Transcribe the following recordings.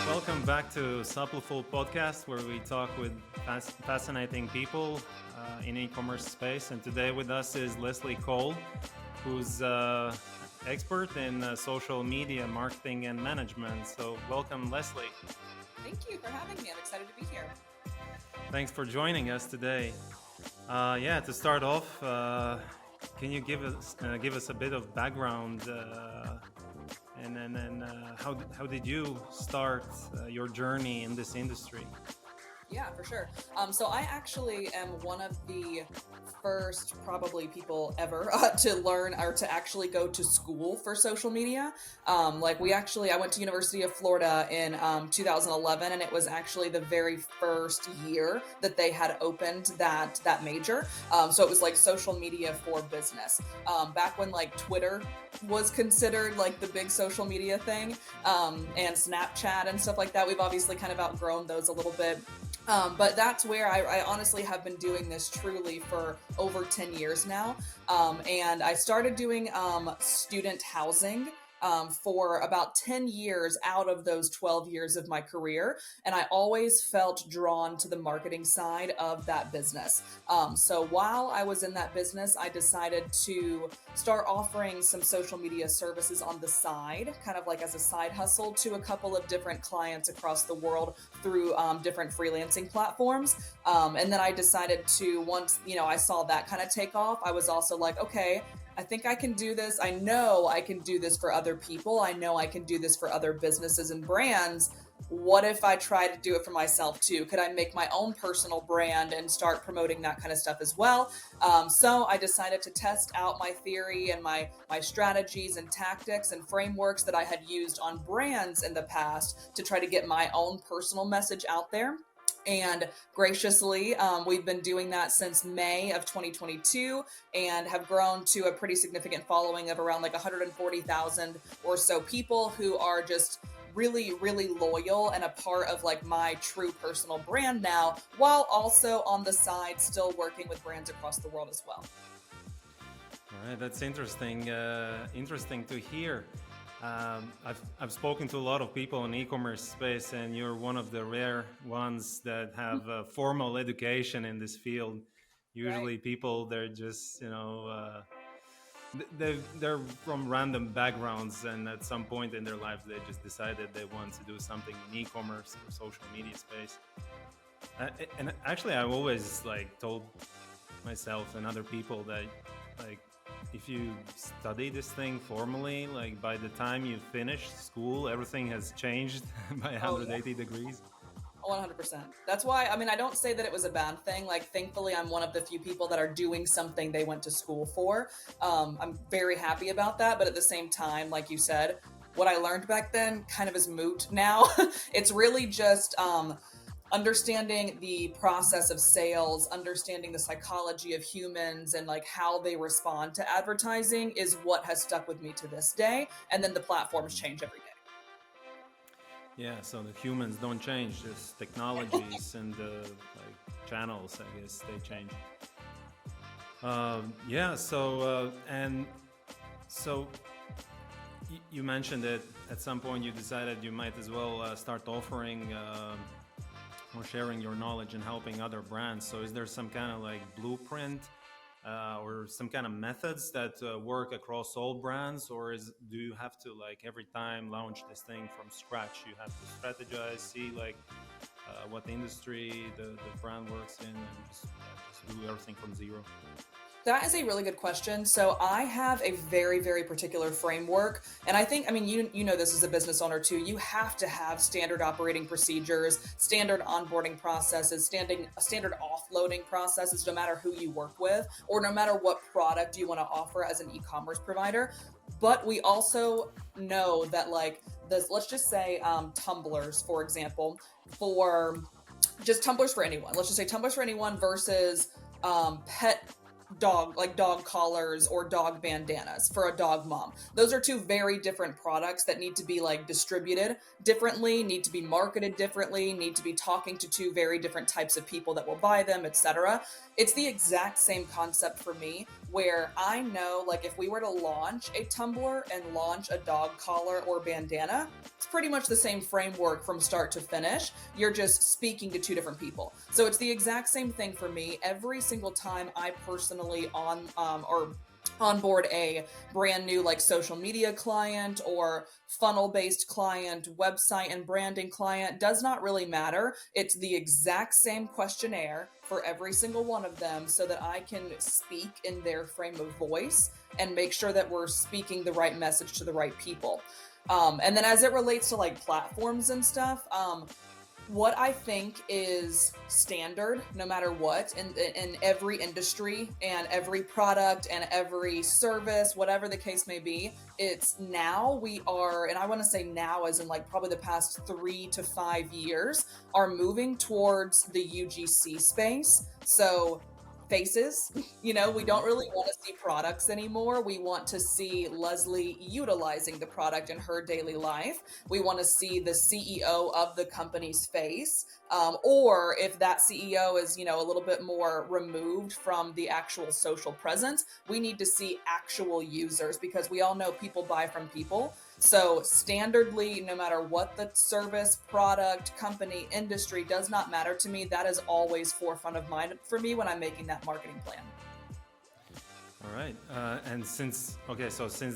Welcome back to Supliful podcast, where we talk with fascinating people in e-commerce space. And today with us is Leslie-Cole, who's expert in social media marketing and management. So welcome, Leslie. Thank you for having me. I'm excited to be here. Thanks for joining us today. To start off, can you give us a bit of background? And how did you start your journey in this industry? Yeah, for sure. So I actually am one of the first probably people ever to learn or to actually go to school for social media. I went to University of Florida in 2011, and it was actually the very first year that they had opened that major. So it was like social media for business. Back when like Twitter was considered like the big social media thing, and Snapchat and stuff like that. We've obviously kind of outgrown those a little bit. But that's where I honestly have been doing this truly for over 10 years now. And I started doing student housing for about 10 years out of those 12 years of my career. And I always felt drawn to the marketing side of that business. So while I was in that business, I decided to start offering some social media services on the side, kind of like as a side hustle, to a couple of different clients across the world through different freelancing platforms. And then I decided to, once, I saw that kind of take off, I was also like, okay, I think I can do this. I know I can do this for other people. I know I can do this for other businesses and brands. What if I try to do it for myself too? Could I make my own personal brand and start promoting that kind of stuff as well? So I decided to test out my theory and my strategies and tactics and frameworks that I had used on brands in the past to try to get my own personal message out there. And graciously, we've been doing that since May of 2022 and have grown to a pretty significant following of around like 140,000 or so people who are just really, really loyal and a part of like my true personal brand now, while also on the side still working with brands across the world as well. All right, that's interesting. Interesting to hear. I've spoken to a lot of people in the e-commerce space, and you're one of the rare ones that have formal education in this field. Usually, Right. people they're just they're from random backgrounds, and at some point in their lives, they just decided they want to do something in e-commerce or social media space. And actually, I've always like told myself and other people that like, if you study this thing formally, like by the time you finish school, everything has changed by 180 degrees. 100%. That's why, I don't say that it was a bad thing. Like, thankfully, I'm one of the few people that are doing something they went to school for. I'm very happy about that. But at the same time, like you said, what I learned back then kind of is moot now. It's really just understanding the process of sales, understanding the psychology of humans and like how they respond to advertising is what has stuck with me to this day. And then the platforms change every day. Yeah, so the humans don't change, just technologies and the like channels, I guess, they change. So you mentioned that at some point you decided you might as well start offering or sharing your knowledge and helping other brands. So is there some kind of like blueprint or some kind of methods that work across all brands, or do you have to like every time launch this thing from scratch? You have to strategize, see like what industry the brand works in, and just do everything from zero? That is a really good question. So I have a very, very particular framework. And I think, you know this as a business owner too. You have to have standard operating procedures, standard onboarding processes, standard offloading processes, no matter who you work with or no matter what product you want to offer as an e-commerce provider. But we also know that like this, let's just say tumblers, for example, for just tumblers for anyone. Let's just say tumblers for anyone versus pet dog collars or dog bandanas for a dog mom. Those are two very different products that need to be like distributed differently, need to be marketed differently, need to be talking to two very different types of people that will buy them, etc. It's the exact same concept for me. where I know, like, if we were to launch a tumbler and launch a dog collar or bandana, it's pretty much the same framework from start to finish. You're just speaking to two different people. So it's the exact same thing for me. Every single time I personally onboard a brand new like social media client or funnel based client, website and branding client, does not really matter. It's the exact same questionnaire for every single one of them so that I can speak in their frame of voice and make sure that we're speaking the right message to the right people. And then as it relates to like platforms and stuff, what I think is standard, no matter what, in every industry and every product and every service, whatever the case may be, it's now we are, and I want to say now as in like probably the past 3 to 5 years, are moving towards the UGC space. So faces, we don't really want to see products anymore. We want to see Leslie utilizing the product in her daily life. We want to see the CEO of the company's face. Or if that CEO is, a little bit more removed from the actual social presence, we need to see actual users because we all know people buy from people. So standardly, no matter what the service, product, company, industry, does not matter to me. That is always forefront of mind for me when I'm making that marketing plan. All right. And since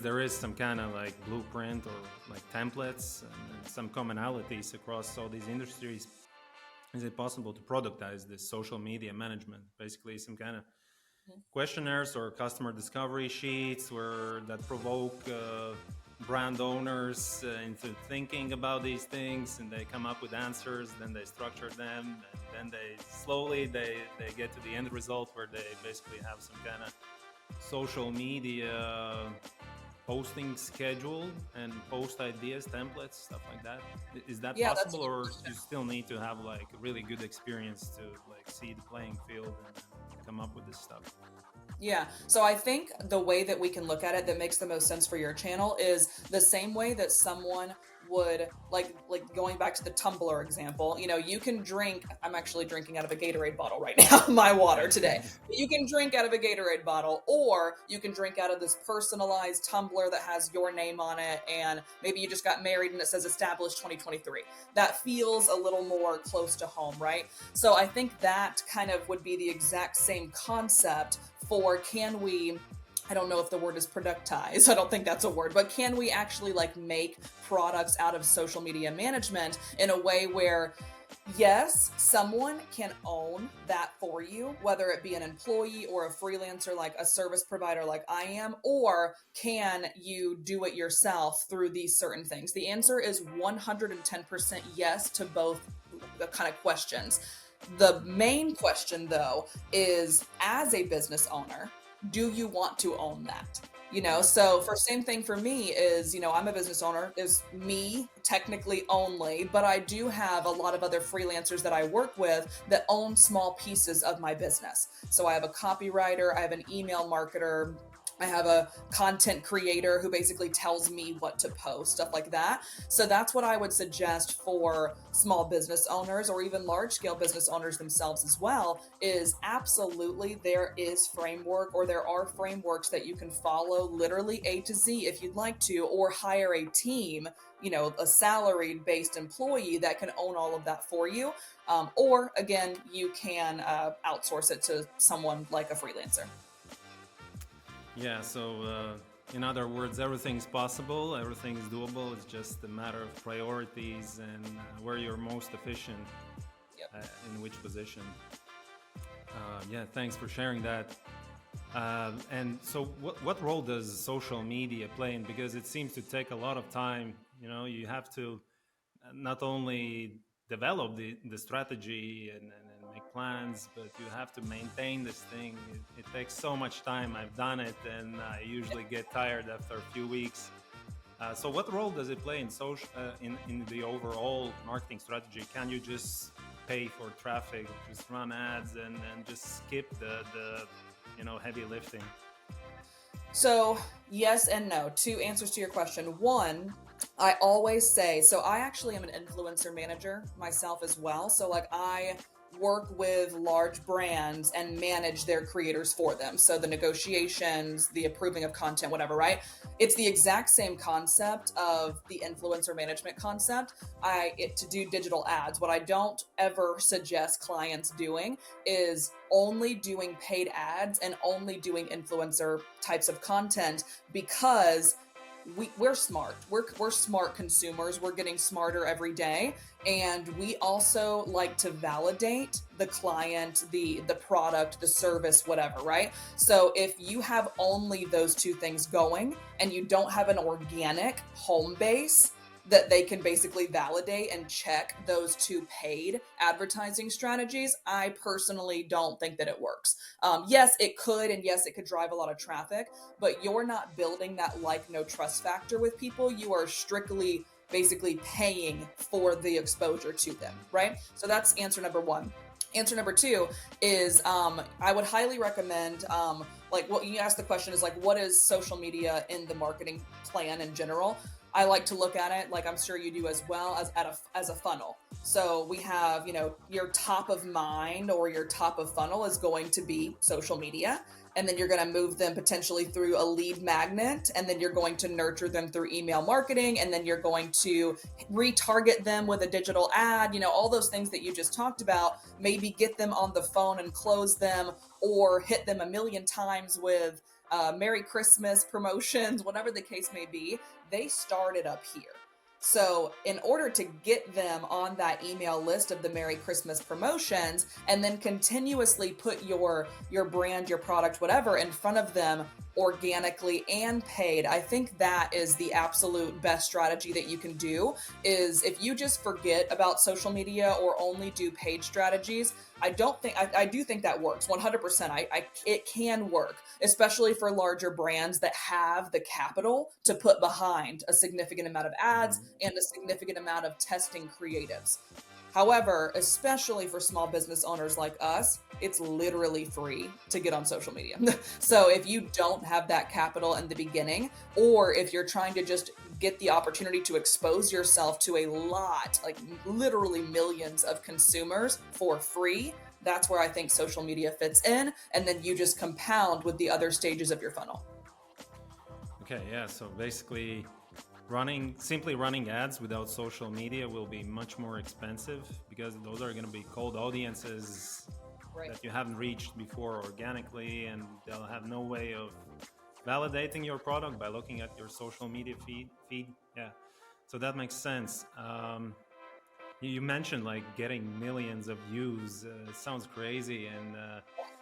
there is some kind of like blueprint or like templates and some commonalities across all these industries, is it possible to productize this social media management? Basically, some kind of questionnaires or customer discovery sheets that provoke brand owners into thinking about these things, and they come up with answers, then they structure them, and then they get to the end result where they basically have some kind of social media posting schedule and post ideas, templates, stuff like that. Is that possible, or you still need to have like a really good experience to like see the playing field and come up with this stuff? Yeah. So I think the way that we can look at it that makes the most sense for your channel is the same way that someone would like going back to the tumbler example, you can drink. I'm actually drinking out of a Gatorade bottle right now, my water today. You can drink out of a Gatorade bottle, or you can drink out of this personalized tumbler that has your name on it, and maybe you just got married and it says established 2023. That feels a little more close to home, right? So I think that kind of would be the exact same concept for I don't know if the word is productize. I don't think that's a word, but can we actually like make products out of social media management in a way where, yes, someone can own that for you, whether it be an employee or a freelancer, like a service provider like I am, or can you do it yourself through these certain things? The answer is 110% yes to both the kind of questions. The main question, though, is as a business owner, do you want to own that? So same thing for me is, I'm a business owner, is me technically only, but I do have a lot of other freelancers that I work with that own small pieces of my business. So I have a copywriter, I have an email marketer, I have a content creator who basically tells me what to post, stuff like that. So that's what I would suggest for small business owners or even large scale business owners themselves as well, is absolutely there are frameworks that you can follow literally A to Z if you'd like to, or hire a team, a salaried based employee that can own all of that for you. Or again, you can outsource it to someone like a freelancer. Yeah, so in other words, everything's possible, everything is doable. It's just a matter of priorities and where you're most efficient, in which position. Thanks for sharing that. And so what role does social media play in? Because it seems to take a lot of time. You have to not only develop the strategy and make plans, but you have to maintain this thing. It takes so much time. I've done it, and I usually get tired after a few weeks. So what role does it play in in the overall marketing strategy? Can you just pay for traffic, just run ads, and just skip the heavy lifting? So yes and no. 2 answers to your question. One, I always say, so I actually am an influencer manager myself as well. So like I work with large brands and manage their creators for them. So the negotiations, the approving of content, whatever, right? It's the exact same concept of the influencer management concept. To do digital ads. What I don't ever suggest clients doing is only doing paid ads and only doing influencer types of content, because we're smart. We're smart consumers. We're getting smarter every day, and we also like to validate the client, the product, the service, whatever, right? So if you have only those two things going and you don't have an organic home base that they can basically validate and check those two paid advertising strategies, I personally don't think that it works. Yes, it could, and yes, it could drive a lot of traffic, but you're not building that like, no trust factor with people. You are strictly basically paying for the exposure to them, right? So that's answer number one. Answer number two is I would highly recommend, like what you asked the question is like, what is social media in the marketing plan in general? I like to look at it, like I'm sure you do as well, as a funnel. So we have, your top of mind or your top of funnel is going to be social media. And then you're going to move them potentially through a lead magnet. And then you're going to nurture them through email marketing. And then you're going to retarget them with a digital ad, all those things that you just talked about, maybe get them on the phone and close them, or hit them a million times with Merry Christmas promotions, whatever the case may be. They started up here. So in order to get them on that email list of the Merry Christmas promotions, and then continuously put your brand, your product, whatever in front of them organically and paid, I think that is the absolute best strategy that you can do. Is if you just forget about social media or only do paid strategies, I do think that works 100%. It can work, especially for larger brands that have the capital to put behind a significant amount of ads and a significant amount of testing creatives. However, especially for small business owners like us, it's literally free to get on social media. So if you don't have that capital in the beginning, or if you're trying to just get the opportunity to expose yourself to a lot, like literally millions of consumers for free, that's where I think social media fits in. And then you just compound with the other stages of your funnel. Okay, yeah. So basically, simply running ads without social media will be much more expensive, because those are going to be cold audiences that you haven't reached before organically, and they'll have no way of validating your product by looking at your social media feed. Yeah, so that makes sense. You mentioned like getting millions of views. It sounds crazy,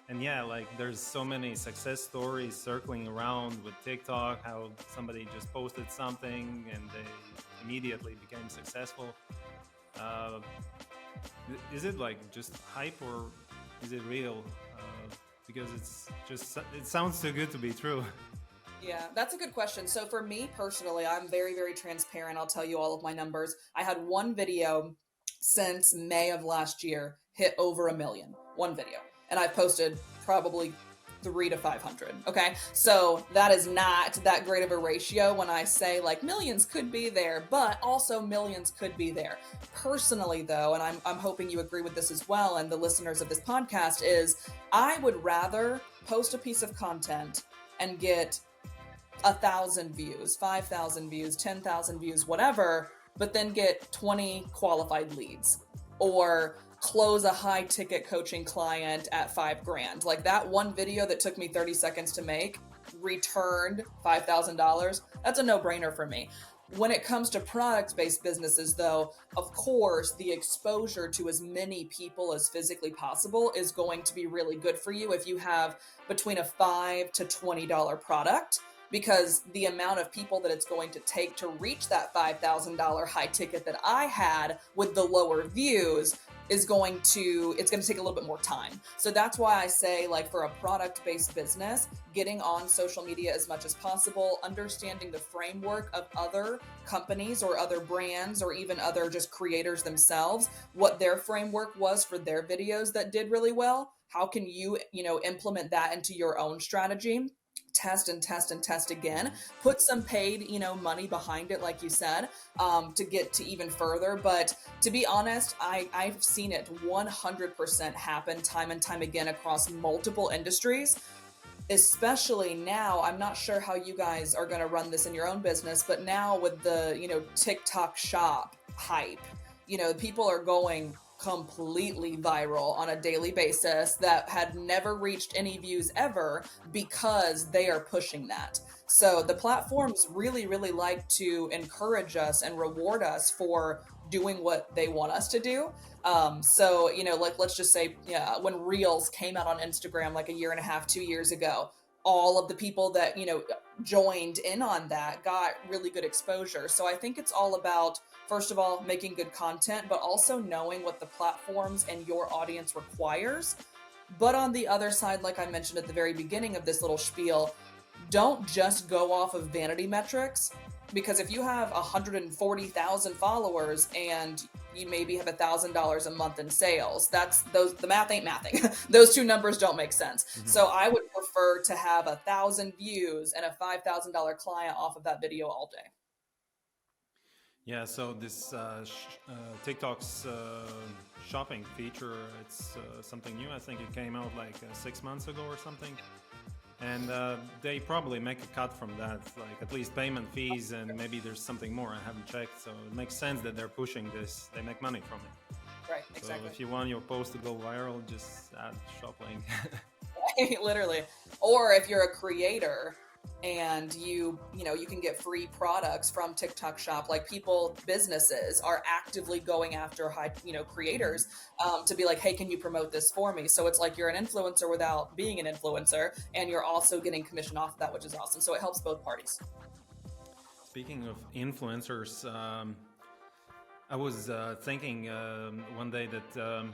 and yeah, like there's so many success stories circling around with TikTok, how somebody just posted something and they immediately became successful. Is it like just hype, or is it real? Because it sounds too good to be true. Yeah, that's a good question. So for me personally, I'm very, very transparent. I'll tell you all of my numbers. I had one video since May of last year hit over 1 million, one video. And I've posted probably 300 to 500. Okay. So that is not that great of a ratio when I say like millions could be there, but also millions could be there. Personally though, and I'm hoping you agree with this as well, and the listeners of this podcast, is I would rather post a piece of content and get 1,000 views, 5,000 views, 10,000 views, whatever, but then get 20 qualified leads, or close a high ticket coaching client at $5,000. Like that one video that took me 30 seconds to make returned $5,000. That's a no-brainer for me. When it comes to product-based businesses though, of course, the exposure to as many people as physically possible is going to be really good for you if you have between a $5 to $20 product, because the amount of people that it's going to take to reach that $5,000 high ticket that I had with the lower views it's going to take a little bit more time. So that's why I say, like, for a product-based business, getting on social media as much as possible, understanding the framework of other companies or other brands or even other just creators themselves, what their framework was for their videos that did really well. How can you, implement that into your own strategy test and test and test again, put some paid, money behind it, like you said, to get to even further. But to be honest, I've seen it 100% happen time and time again across multiple industries. Especially now, I'm not sure how you guys are going to run this in your own business, but now with the, TikTok shop hype, people are going completely viral on a daily basis that had never reached any views ever because they are pushing that. So the platforms really, really like to encourage us and reward us for doing what they want us to do. So, like, let's just say, when Reels came out on Instagram, like a year and a half, 2 years ago, all of the people that, joined in on that got really good exposure. So I think it's all about, first of all, making good content, but also knowing what the platforms and your audience requires. But on the other side, like I mentioned at the very beginning of this little spiel, don't just go off of vanity metrics, because if you have 140,000 followers and you maybe have $1,000 a month in sales, the math ain't mathing. Those two numbers don't make sense. Mm-hmm. So I would prefer to have 1,000 views and a $5,000 client off of that video all day. Yeah, so this TikTok's shopping feature, it's something new. I think it came out like 6 months ago or something. And they probably make a cut from that, like at least payment fees, and maybe there's something more. I haven't checked, so it makes sense that they're pushing this. They make money from it. Right, exactly. So if you want your post to go viral, just add shop link. Literally. Or if you're a creator and you can get free products from TikTok shop, like businesses are actively going after creators to be like, hey, can you promote this for me? So it's like you're an influencer without being an influencer, and you're also getting commission off of that, which is awesome. So it helps both parties. Speaking of influencers, I was thinking one day that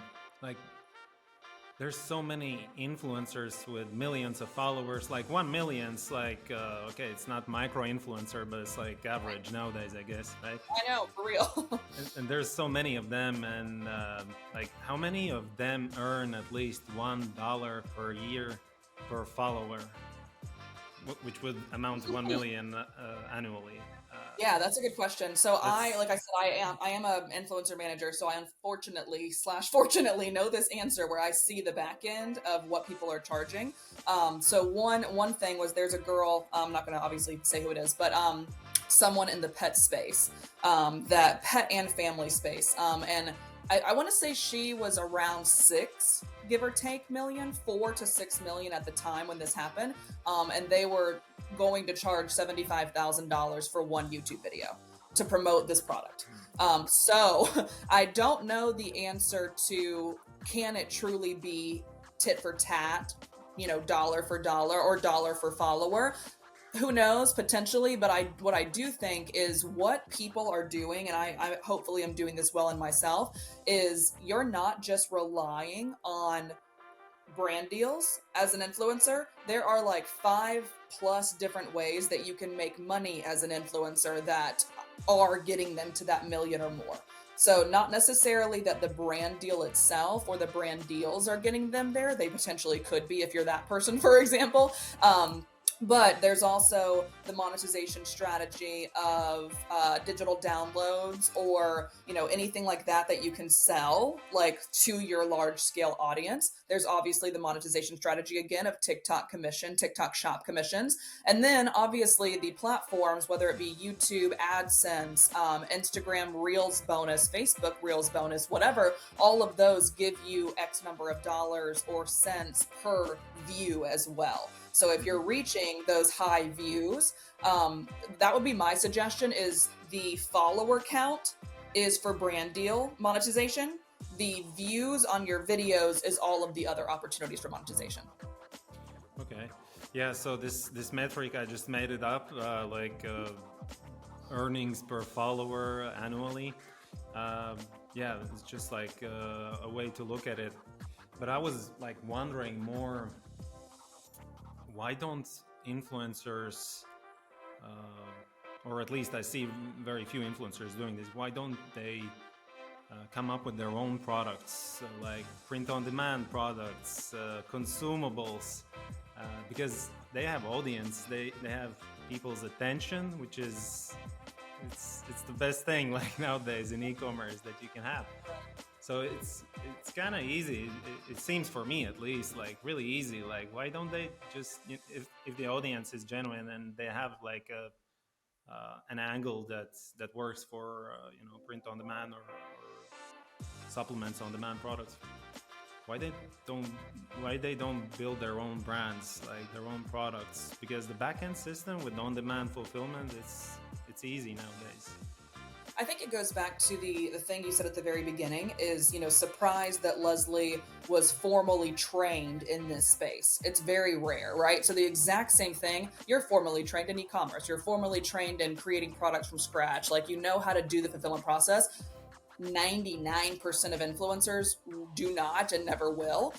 there's so many influencers with millions of followers. Like 1 million's like, okay, it's not micro influencer, but it's like average nowadays, I guess, right? I know, for real. and there's so many of them, and like how many of them earn at least $1 per year per follower, which would amount to 1 million annually? Yeah, that's a good question. So I am an influencer manager, so I fortunately know this answer where I see the back end of what people are charging. So one thing was, there's a girl, I'm not going to obviously say who it is, but someone in the pet space, that pet and family space. And I want to say she was around 6, give or take, million, 4 to 6 million at the time when this happened. And they were going to charge $75,000 for one YouTube video to promote this product. So I don't know the answer to, can it truly be tit for tat, dollar for dollar or dollar for follower? Who knows, potentially, but what I do think is what people are doing, and I hopefully am doing this well in myself, is you're not just relying on brand deals as an influencer. There are like 5+ different ways that you can make money as an influencer that are getting them to that million or more. So not necessarily that the brand deal itself or the brand deals are getting them there. They potentially could be if you're that person, for example. But there's also the monetization strategy of digital downloads or, anything like that you can sell like to your large scale audience. There's obviously the monetization strategy again of TikTok shop commissions. And then obviously the platforms, whether it be YouTube, AdSense, Instagram Reels bonus, Facebook Reels bonus, whatever, all of those give you X number of dollars or cents per view as well. So if you're reaching those high views, that would be my suggestion, is the follower count is for brand deal monetization. The views on your videos is all of the other opportunities for monetization. Okay. Yeah, so this metric, I just made it up, earnings per follower annually. Yeah, it's just like a way to look at it. But I was like wondering more, why don't influencers, or at least I see very few influencers doing this, why don't they come up with their own products, like print-on-demand products, consumables, because they have audience, they have people's attention, which is it's the best thing like nowadays in e-commerce that you can have. So it's kind of easy. It seems for me at least like really easy. Like why don't they just if the audience is genuine and they have like a an angle that works for print on demand or supplements on demand products, why they don't why they don't build their own brands, like their own products, because the backend system with on demand fulfillment, it's easy nowadays. I think it goes back to the thing you said at the very beginning is, surprised that Leslie was formally trained in this space. It's very rare, right? So the exact same thing, you're formally trained in e-commerce. You're formally trained in creating products from scratch. Like, you know how to do the fulfillment process. 99% of influencers do not and never will.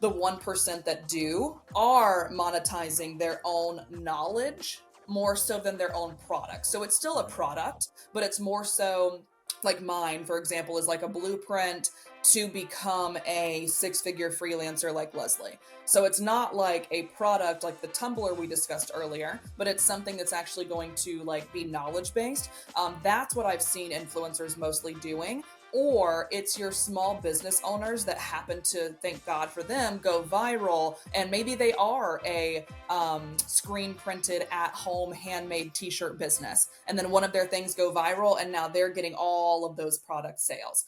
The 1% that do are monetizing their own knowledge more so than their own product. So it's still a product, but it's more so like mine, for example, is like a blueprint to become a six-figure freelancer like Leslie. So it's not like a product like the Tumblr we discussed earlier, but it's something that's actually going to like be knowledge-based. That's what I've seen influencers mostly doing. Or it's your small business owners that happen to, thank God for them, go viral. And maybe they are a screen printed at home handmade t-shirt business. And then one of their things go viral and now they're getting all of those product sales.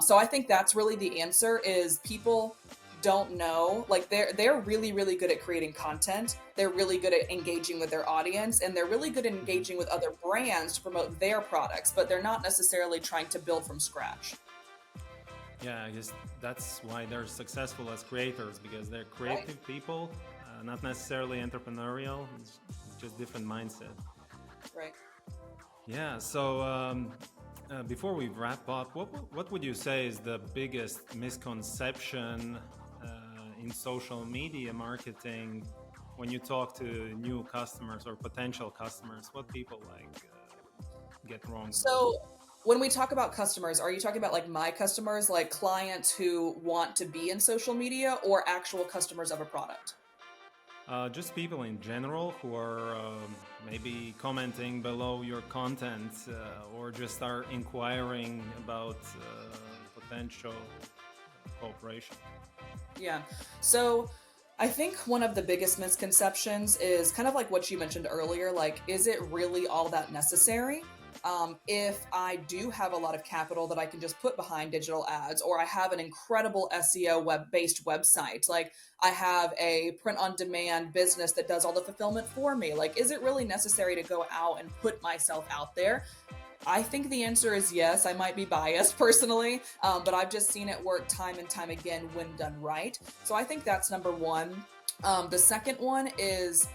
So I think that's really the answer is people don't know, like they're really, really good at creating content. They're really good at engaging with their audience, and they're really good at engaging with other brands to promote their products, but they're not necessarily trying to build from scratch. Yeah, I guess that's why they're successful as creators, because they're creative people, not necessarily entrepreneurial. It's just different mindset. Right. Yeah. So before we wrap up, what would you say is the biggest misconception in social media marketing when you talk to new customers or potential customers? What people get wrong? So when we talk about customers, are you talking about like my customers, like clients who want to be in social media, or actual customers of a product? Just people in general who are maybe commenting below your content or just are inquiring about potential cooperation. Yeah. So I think one of the biggest misconceptions is kind of like what you mentioned earlier, like, is it really all that necessary? If I do have a lot of capital that I can just put behind digital ads, or I have an incredible SEO web-based website, like I have a print-on-demand business that does all the fulfillment for me, like, is it really necessary to go out and put myself out there? I think the answer is yes. I might be biased personally, but I've just seen it work time and time again when done right. So I think that's number one. The second one is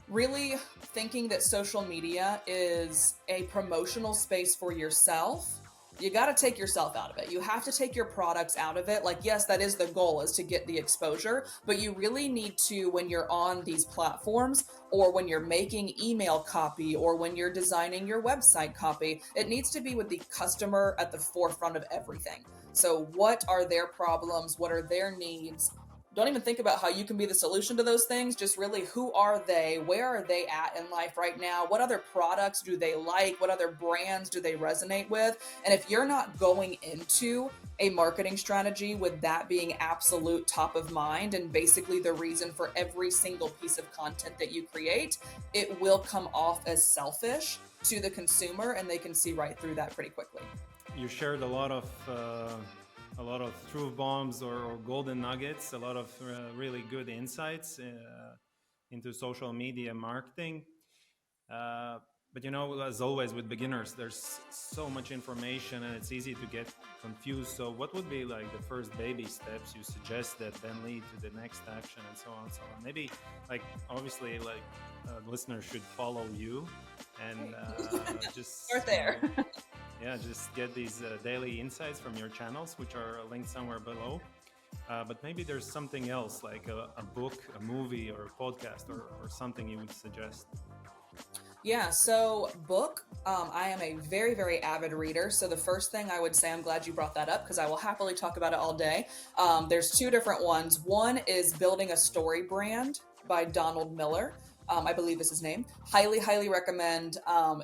really thinking that social media is a promotional space for yourself. You got to take yourself out of it. You have to take your products out of it. Like, yes, that is the goal, is to get the exposure, but you really need to, when you're on these platforms, or when you're making email copy, or when you're designing your website copy, it needs to be with the customer at the forefront of everything. So what are their problems? What are their needs? Don't even think about how you can be the solution to those things. Just really, who are they? Where are they at in life right now? What other products do they like? What other brands do they resonate with? And if you're not going into a marketing strategy with that being absolute top of mind and basically the reason for every single piece of content that you create, it will come off as selfish to the consumer, and they can see right through that pretty quickly. You shared a lot of truth bombs or golden nuggets, a lot of really good insights into social media marketing. But as always with beginners, there's so much information and it's easy to get confused. So what would be like the first baby steps you suggest that then lead to the next action, and so on and so on? Maybe obviously listeners should follow you and just start there. Yeah, just get these daily insights from your channels, which are linked somewhere below. But maybe there's something else, like a book, a movie, or a podcast, or something you would suggest. Yeah, so book, I am a very, very avid reader. So the first thing I would say, I'm glad you brought that up because I will happily talk about it all day. There's two different ones. One is Building a Story Brand by Donald Miller. I believe is his name. Highly recommend.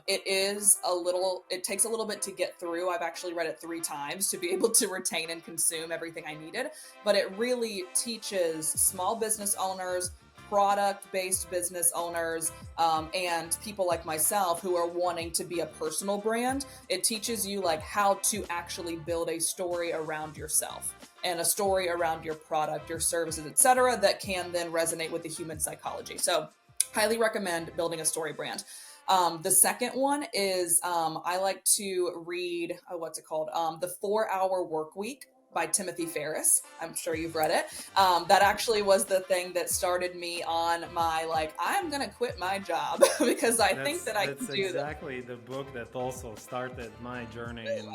It takes a little bit to get through. I've actually read it 3 times to be able to retain and consume everything I needed. But it really teaches small business owners, product-based business owners, and people like myself who are wanting to be a personal brand. It teaches you like how to actually build a story around yourself and a story around your product, your services, etc., that can then resonate with the human psychology. So highly recommend building a story brand. The second one is I like to read, what's it called? The 4-Hour Work Week by Timothy Ferriss. I'm sure you've read it. That actually was the thing that started me on my, like, I'm going to quit my job because I think that I can do that. That's exactly the book that also started my journey in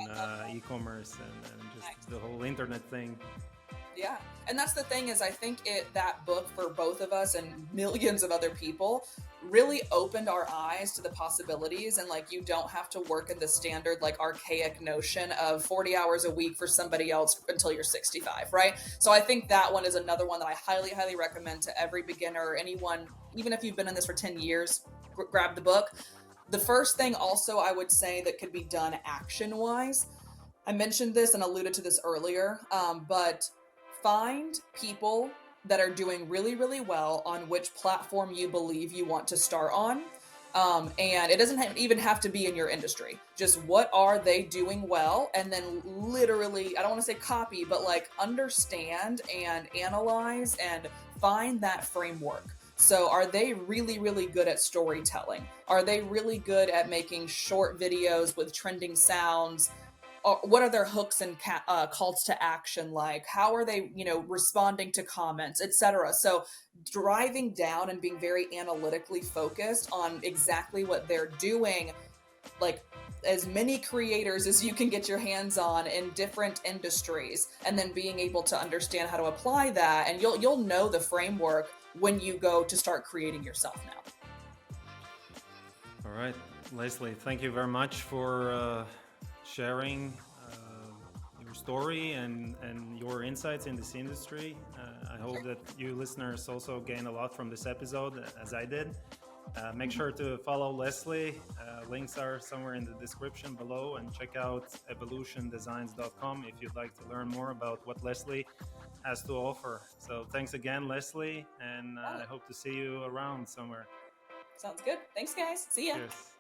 e-commerce and just the whole internet thing. Yeah. And that's the thing is I think that book for both of us and millions of other people really opened our eyes to the possibilities. And like, you don't have to work in the standard, like archaic notion of 40 hours a week for somebody else until you're 65, right? So I think that one is another one that I highly recommend to every beginner or anyone, even if you've been in this for 10 years, grab the book. The first thing also I would say that could be done action-wise, I mentioned this and alluded to this earlier, but find people that are doing really well on which platform you believe you want to start on. And it doesn't even have to be in your industry. Just what are they doing well? And then literally, I don't want to say copy, but like understand and analyze and find that framework. So are they really good at storytelling? Are they really good at making short videos with trending sounds? What are their hooks and calls to action like? How are they, responding to comments, etc.? So driving down and being very analytically focused on exactly what they're doing, like as many creators as you can get your hands on in different industries, and then being able to understand how to apply that, and you'll know the framework when you go to start creating yourself now. All right, Leslie, thank you very much for sharing your story and your insights in this industry. I hope that you listeners also gain a lot from this episode, as I did. Make sure to follow Leslie. Links are somewhere in the description below, and check out evolushendesigns.com if you'd like to learn more about what Leslie has to offer. So thanks again, Leslie, and I hope to see you around somewhere. Sounds good. Thanks, guys. See ya. Cheers.